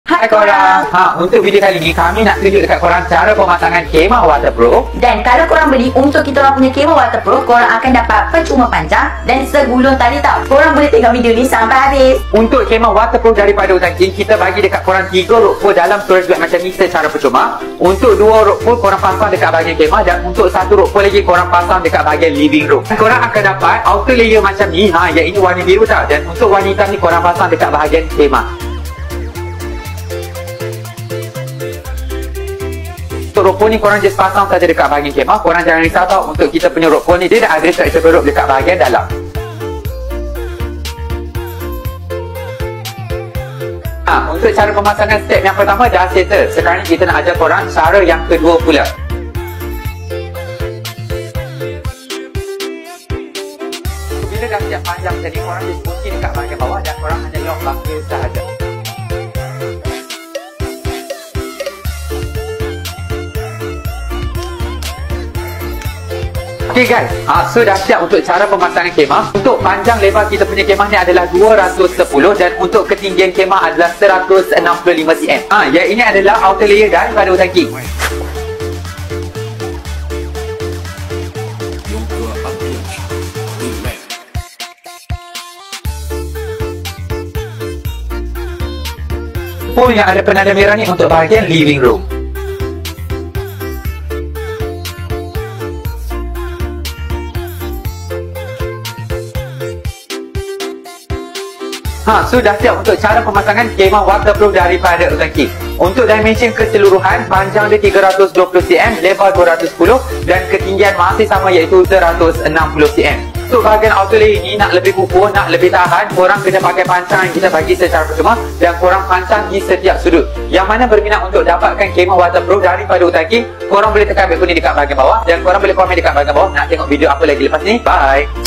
Hai korang. Untuk video kali ni kami nak tunjuk dekat korang cara pemasangan khemah waterproof. Dan kalau korang beli untuk kita orang punya khemah waterproof, korang akan dapat percuma panjang dan segulung tali tau. Korang boleh tengok video ni sampai habis. Untuk khemah waterproof daripada Hutan King, kita bagi dekat korang 3 rokpul dalam storage bag macam ni secara percuma. Untuk 2 rokpul korang pasang dekat bahagian khemah, dan untuk 1 rokpul lagi korang pasang dekat bahagian living room. Korang akan dapat outer layer macam ni, yang ini warna biru tau. Dan untuk warna hitam ni korang pasang dekat bahagian khemah. Untuk rokpul ni korang just pasang saja dekat bahagian khemah. Korang jangan risau tau, untuk kita punya rokpul ni dia dah ada stretchable rope dekat bahagian dalam. Untuk cara pemasangan step yang pertama dah settle. Sekarang ni kita nak ajar korang cara yang kedua pula. Bila dah siap panjang tadi, korang just kunci dekat bahagian bawah dan korang hanya lock bangka sahaja. Okay guys, so dah siap untuk cara pemasangan khemah. Untuk panjang lebar kita punya khemah ni adalah 210 dan untuk ketinggian khemah adalah 165 cm. Yang ini adalah outer layer daripada Hutan King. Yang ada penanda merah ni untuk bahagian living room. Sudah siap untuk cara pemasangan khemah waterproof daripada Hutan King. Untuk dimension keseluruhan, panjang dia 320 cm, lebar 210 dan ketinggian masih sama iaitu 160 cm. Untuk bahagian outer layer ni nak lebih kukuh, nak lebih tahan, korang kena pakai pancang yang kita bagi secara percuma dan korang pancang di setiap sudut. Yang mana berminat untuk dapatkan khemah waterproof daripada Hutan King, korang boleh tekan beg kuning dekat bahagian bawah dan korang boleh komen dekat bahagian bawah nak tengok video apa lagi lepas ni. Bye!